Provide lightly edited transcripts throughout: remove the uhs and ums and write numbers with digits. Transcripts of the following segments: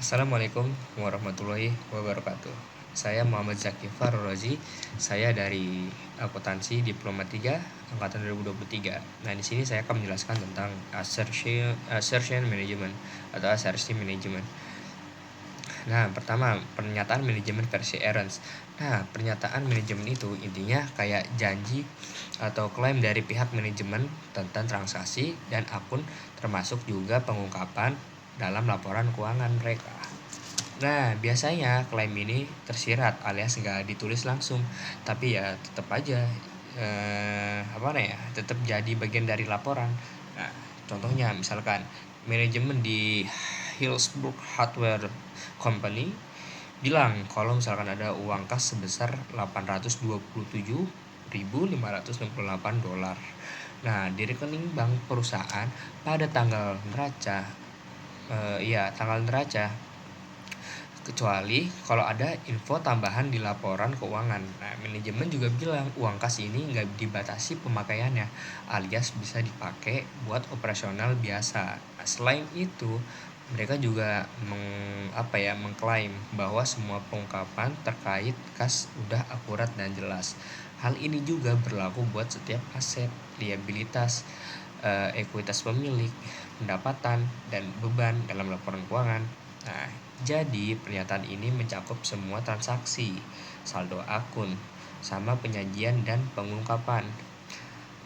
Assalamualaikum warahmatullahi wabarakatuh. Saya Muhammad Zaki Farrozi. Saya dari akuntansi Diploma 3 angkatan 2023. Nah, di sini saya akan menjelaskan tentang assertion management atau assertion management. Nah, pertama, pernyataan manajemen versi Aaron's. Nah, pernyataan manajemen itu intinya kayak janji atau klaim dari pihak manajemen tentang transaksi dan akun, termasuk juga pengungkapan dalam laporan keuangan mereka. Nah, biasanya klaim ini tersirat alias nggak ditulis langsung, tapi ya tetap aja tetap jadi bagian dari laporan. Nah, contohnya misalkan manajemen di Hillsborough Hardware Company bilang kalau misalkan ada uang kas sebesar 827.568 dolar. Nah, di rekening bank perusahaan pada tanggal neraca, kecuali kalau ada info tambahan di laporan keuangan. Nah, manajemen juga bilang uang kas ini nggak dibatasi pemakaiannya, alias bisa dipakai buat operasional biasa. Nah, selain itu, mereka juga mengklaim bahwa semua pengungkapan terkait kas udah akurat dan jelas. Hal ini juga berlaku buat setiap aset, liabilitas, ekuitas pemilik, pendapatan, dan beban dalam laporan keuangan. Nah, jadi pernyataan ini mencakup semua transaksi, saldo akun, sama penyajian dan pengungkapan.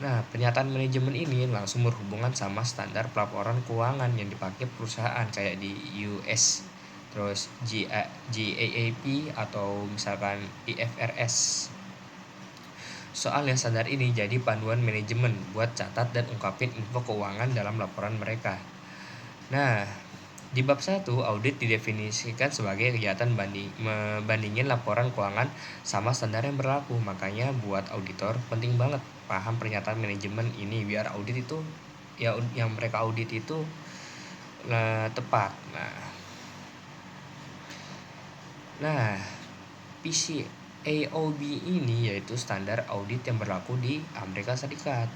Nah, pernyataan manajemen ini langsung berhubungan sama standar pelaporan keuangan yang dipakai perusahaan kayak di US, terus GAAP atau misalkan IFRS. Soalnya standar ini jadi panduan manajemen buat catat dan ungkapin info keuangan dalam laporan mereka. Nah, di bab 1, audit didefinisikan sebagai kegiatan membandingin laporan keuangan sama standar yang berlaku. Makanya buat auditor penting banget paham pernyataan manajemen ini biar audit itu yang mereka audit itu tepat. Nah, PCAOB ini yaitu standar audit yang berlaku di Amerika Serikat.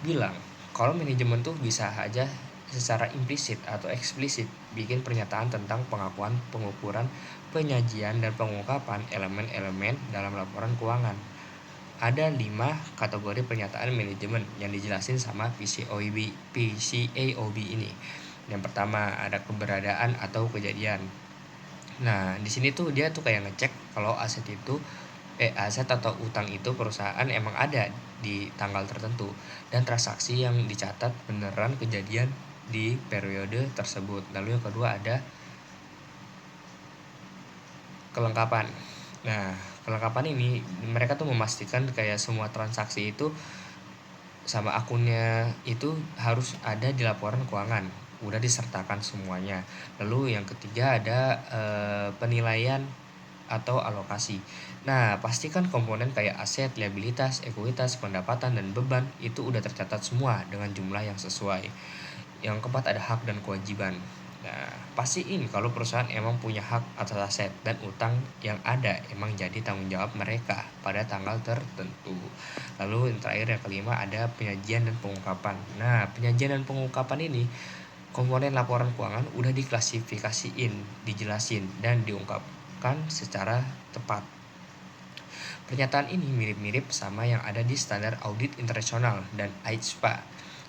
Bilang kalau manajemen tuh bisa aja secara implisit atau eksplisit bikin pernyataan tentang pengakuan, pengukuran, penyajian, dan pengungkapan elemen-elemen dalam laporan keuangan. Ada 5 kategori pernyataan manajemen yang dijelasin sama PCAOB ini. Yang pertama ada keberadaan atau kejadian. Nah, di sini tuh dia tuh kayak ngecek kalau aset atau utang itu perusahaan emang ada di tanggal tertentu dan transaksi yang dicatat beneran kejadian di periode tersebut. Lalu yang kedua ada kelengkapan. Nah, kelengkapan ini mereka tuh memastikan kayak semua transaksi itu sama akunnya itu harus ada di laporan keuangan, udah disertakan semuanya. Lalu yang ketiga ada penilaian atau alokasi. Nah, pastikan komponen kayak aset, liabilitas, ekuitas, pendapatan, dan beban itu udah tercatat semua dengan jumlah yang sesuai. Yang keempat ada hak dan kewajiban. Nah, pastiin kalau perusahaan emang punya hak atas aset dan utang yang ada emang jadi tanggung jawab mereka pada tanggal tertentu. Lalu yang terakhir yang kelima ada penyajian dan pengungkapan. Nah, penyajian dan pengungkapan ini komponen laporan keuangan udah diklasifikasiin, dijelasin, dan diungkapkan secara tepat. Pernyataan ini mirip-mirip sama yang ada di standar audit internasional dan AISPA.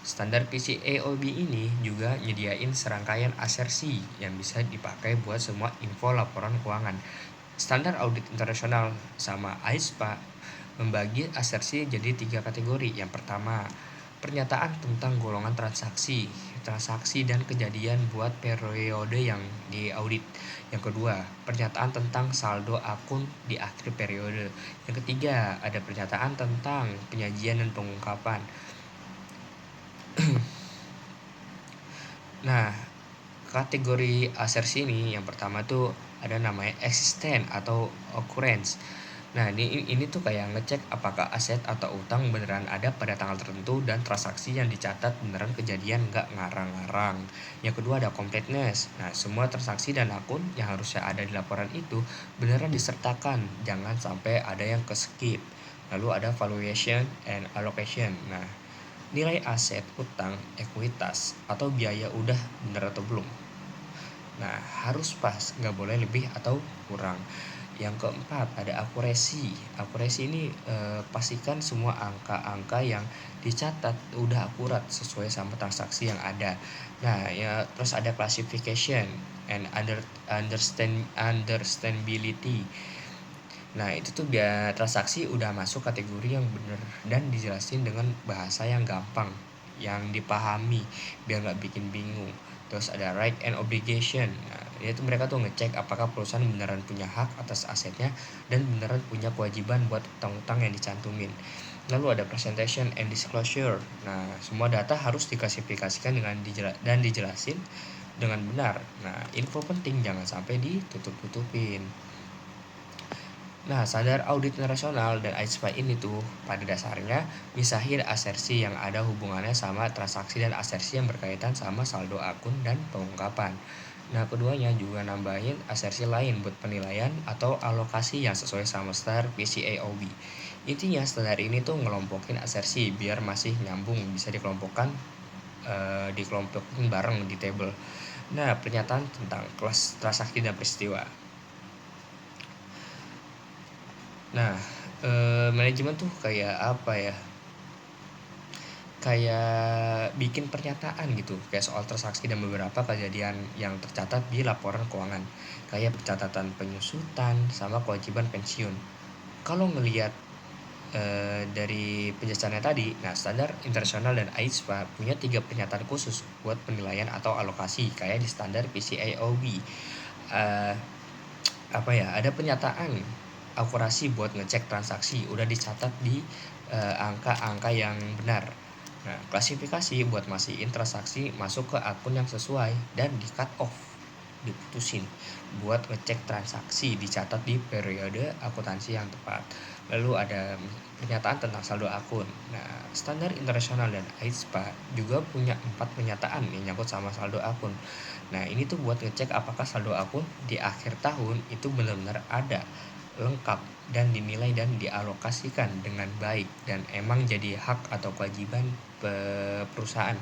Standar PCAOB ini juga nyediain serangkaian asersi yang bisa dipakai buat semua info laporan keuangan. Standar audit internasional sama AISPA membagi asersi jadi 3 kategori. Yang pertama, pernyataan tentang golongan transaksi dan kejadian buat periode yang diaudit. Yang kedua, pernyataan tentang saldo akun di akhir periode. Yang ketiga, ada pernyataan tentang penyajian dan pengungkapan. Nah, kategori asersi ini yang pertama tuh ada namanya existent atau occurrence. Nah, ini tuh kayak ngecek apakah aset atau utang beneran ada pada tanggal tertentu dan transaksi yang dicatat beneran kejadian, nggak ngarang-ngarang. Yang kedua ada completeness. Nah, semua transaksi dan akun yang harusnya ada di laporan itu beneran disertakan, jangan sampai ada yang ke-skip. Lalu ada valuation and allocation. Nah, nilai aset, utang, ekuitas, atau biaya udah bener atau belum. Nah, harus pas, nggak boleh lebih atau kurang. Yang keempat, ada akurasi. Akurasi ini pastikan semua angka-angka yang dicatat udah akurat sesuai sama transaksi yang ada. Nah, ya terus ada classification and understandability. Nah, itu tuh biar transaksi udah masuk kategori yang bener dan dijelasin dengan bahasa yang gampang, yang dipahami, biar nggak bikin bingung. Terus ada right and obligation. Nah, itu mereka tuh ngecek apakah perusahaan beneran punya hak atas asetnya dan beneran punya kewajiban buat utang-utang yang dicantumin. Lalu ada presentation and disclosure. Nah, semua data harus diklasifikasikan dan dijelasin dengan benar. Nah, info penting jangan sampai ditutup-tutupin. Nah, standar audit internasional dan ISPA ini tuh pada dasarnya misahin asersi yang ada hubungannya sama transaksi dan asersi yang berkaitan sama saldo akun dan pengungkapan. Nah, keduanya juga nambahin asersi lain buat penilaian atau alokasi yang sesuai sama standar PCAOB. Intinya standar ini tuh ngelompokin asersi biar masih nyambung, bisa dikelompokin bareng di table. Nah, pernyataan tentang kelas transaksi dan peristiwa. Nah, manajemen tuh kayak apa ya, kayak bikin pernyataan gitu, kayak soal transaksi dan beberapa kejadian yang tercatat di laporan keuangan, kayak pencatatan penyusutan sama kewajiban pensiun. Kalau ngelihat dari penjelasannya tadi, nah standar internasional dan AISPA punya 3 pernyataan khusus buat penilaian atau alokasi, kayak di standar PCAOB. Eh, apa ya, ada pernyataan akurasi buat ngecek transaksi udah dicatat di angka-angka yang benar. Nah, klasifikasi buat masihin transaksi masuk ke akun yang sesuai dan di cut off, diputusin buat ngecek transaksi dicatat di periode akuntansi yang tepat. Lalu ada pernyataan tentang saldo akun. Nah, standar internasional dan AISPA juga punya 4 pernyataan yang nyangkut sama saldo akun. Nah, ini tuh buat ngecek apakah saldo akun di akhir tahun itu benar-benar ada, lengkap, dan dinilai dan dialokasikan dengan baik dan emang jadi hak atau kewajiban perusahaan.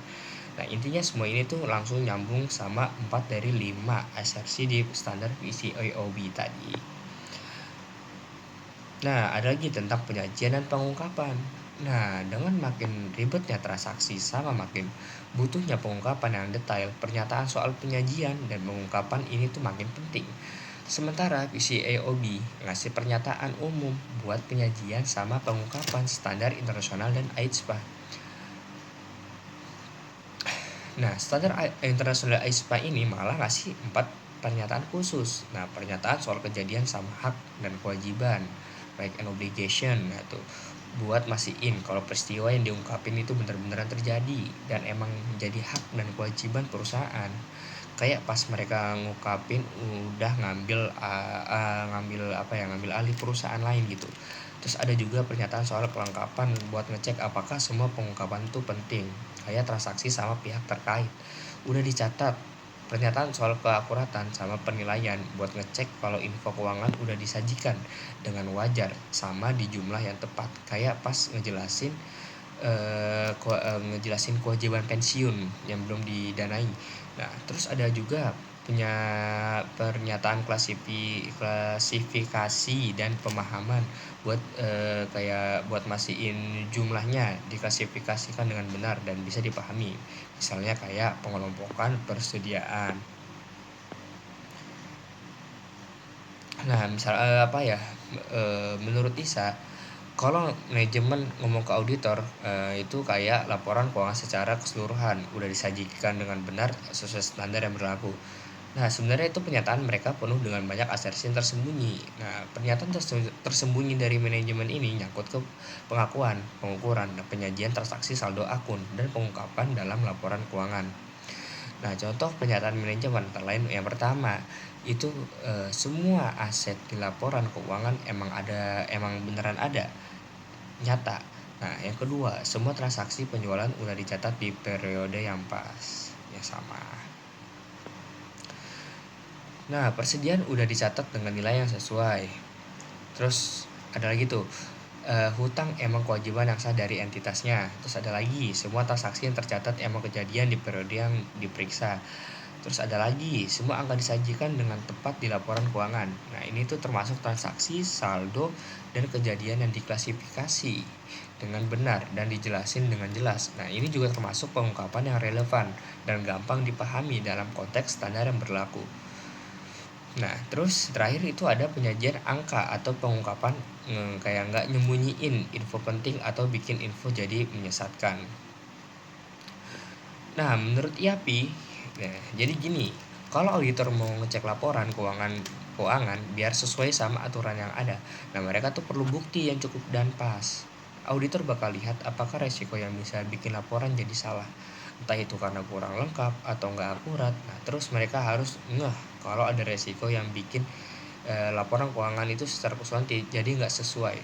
Nah, intinya semua ini tuh langsung nyambung sama 4 dari 5 asersi di standar PCAOB tadi. Nah, ada lagi tentang penyajian dan pengungkapan. Nah, dengan makin ribetnya transaksi sama makin butuhnya pengungkapan yang detail, pernyataan soal penyajian dan pengungkapan ini tuh makin penting. Sementara PCAOB ngasih pernyataan umum buat penyajian sama pengungkapan standar internasional dan AISPA. Nah, standar internasional AISPA ini malah ngasih 4 pernyataan khusus. Nah, pernyataan soal kejadian sama hak dan kewajiban, right and obligation, nah tuh buat mastiin kalau peristiwa yang diungkapin itu benar-benar terjadi dan emang jadi hak dan kewajiban perusahaan. Kayak pas mereka ngungkapin udah ngambil alih perusahaan lain gitu. Terus ada juga pernyataan soal kelengkapan buat ngecek apakah semua pengungkapan itu penting, kayak transaksi sama pihak terkait udah dicatat. Pernyataan soal keakuratan sama penilaian buat ngecek kalau info keuangan udah disajikan dengan wajar sama di jumlah yang tepat, kayak pas ngejelasin kewajiban pensiun yang belum didanai. Nah, terus ada juga punya pernyataan klasifikasi dan pemahaman buat kayak buat mastiin jumlahnya diklasifikasikan dengan benar dan bisa dipahami. Misalnya kayak pengelompokan persediaan. Nah, misal menurut Isa, kalau manajemen ngomong ke auditor, itu kayak laporan keuangan secara keseluruhan udah disajikan dengan benar sesuai standar yang berlaku. Nah, sebenarnya itu pernyataan mereka penuh dengan banyak asersi yang tersembunyi. Nah, pernyataan tersembunyi dari manajemen ini nyangkut ke pengakuan, pengukuran, dan penyajian transaksi saldo akun, dan pengungkapan dalam laporan keuangan. Nah, contoh pernyataan manajemen antara lain yang pertama, itu semua aset di laporan keuangan emang beneran ada, nyata. Nah, yang kedua, semua transaksi penjualan udah dicatat di periode yang pas, yang sama. Nah, persediaan udah dicatat dengan nilai yang sesuai. Terus ada lagi tuh, hutang emang kewajiban yang sah dari entitasnya. Terus ada lagi, semua transaksi yang tercatat emang kejadian di periode yang diperiksa. Terus ada lagi, semua angka disajikan dengan tepat di laporan keuangan. Nah, ini tuh termasuk transaksi, saldo, dan kejadian yang diklasifikasi dengan benar dan dijelasin dengan jelas. Nah, ini juga termasuk pengungkapan yang relevan dan gampang dipahami dalam konteks standar yang berlaku. Nah, terus terakhir itu ada penyajian angka atau pengungkapan kayak nggak nyembunyiin info penting atau bikin info jadi menyesatkan. Nah, menurut IAPI, nah, jadi gini, kalau auditor mau ngecek laporan keuangan biar sesuai sama aturan yang ada, nah mereka tuh perlu bukti yang cukup dan pas. Auditor bakal lihat apakah resiko yang bisa bikin laporan jadi salah, entah itu karena kurang lengkap atau nggak akurat. Nah, terus mereka harus ngeh kalau ada resiko yang bikin laporan keuangan itu secara keseluruhan jadi nggak sesuai.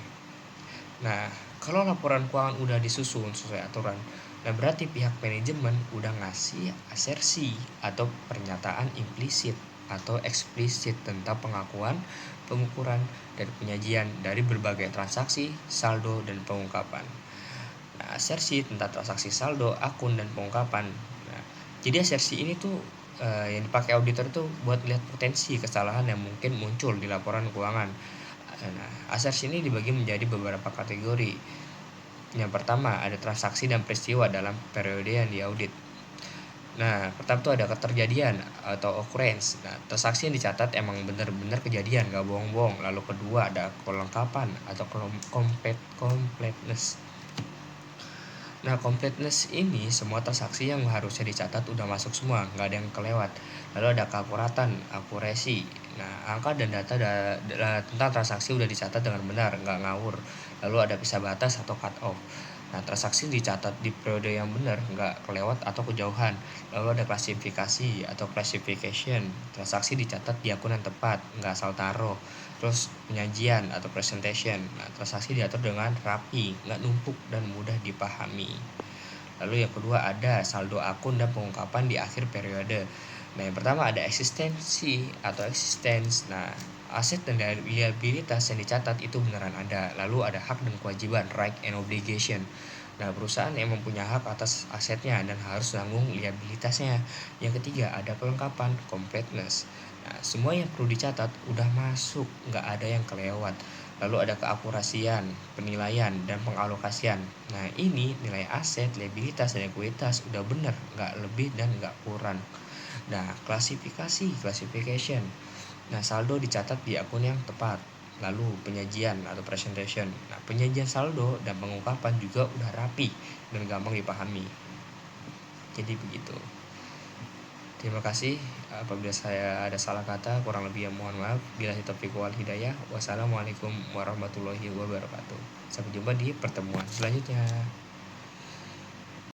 Nah, kalau laporan keuangan udah disusun sesuai aturan, nah berarti pihak manajemen udah ngasih asersi atau pernyataan implisit atau eksplisit tentang pengakuan, pengukuran, dan penyajian dari berbagai transaksi, saldo, dan pengungkapan. Nah, asersi tentang transaksi saldo, akun, dan pengungkapan. Nah, jadi asersi ini tuh yang dipakai auditor tuh buat lihat potensi kesalahan yang mungkin muncul di laporan keuangan. Nah, asersi ini dibagi menjadi beberapa kategori. Yang pertama, ada transaksi dan peristiwa dalam periode yang diaudit. Nah, pertama itu ada keterjadian atau occurrence. Nah, transaksi yang dicatat emang benar-benar kejadian, gak bohong-bohong. Lalu kedua ada kelengkapan atau completeness. Nah, completeness ini semua transaksi yang harusnya dicatat udah masuk semua, nggak ada yang kelewat. Lalu ada keakuratan, akurasi. Nah, angka dan data tentang transaksi udah dicatat dengan benar, nggak ngawur. Lalu ada pisah batas atau cut off. Nah, transaksi dicatat di periode yang benar, nggak kelewat atau kejauhan. Lalu ada klasifikasi atau classification. Transaksi dicatat di akun yang tepat, nggak asal taruh. Terus penyajian atau presentation. Nah, transaksi diatur dengan rapi, nggak numpuk dan mudah dipahami. Lalu yang kedua ada saldo akun dan pengungkapan di akhir periode. Nah, yang pertama ada eksistensi atau existence. Nah, aset dan liabilitas yang dicatat itu beneran ada. Lalu ada hak dan kewajiban, right and obligation. Nah, perusahaan yang mempunyai hak atas asetnya dan harus tanggung liabilitasnya. Yang ketiga ada kelengkapan, completeness. Nah, semua yang perlu dicatat udah masuk, nggak ada yang kelewat. Lalu ada keakurasian, penilaian, dan pengalokasian. Nah, ini nilai aset, liabilitas, dan ekuitas udah bener, nggak lebih dan nggak kurang. Nah, klasifikasi, classification. Nah, saldo dicatat di akun yang tepat. Lalu penyajian atau presentation. Nah, penyajian saldo dan pengungkapan juga udah rapi dan gampang dipahami. Jadi begitu. Terima kasih. Apabila saya ada salah kata, kurang lebih mohon maaf. Bila taufiq wal hidayah. Wassalamualaikum warahmatullahi wabarakatuh. Sampai jumpa di pertemuan selanjutnya.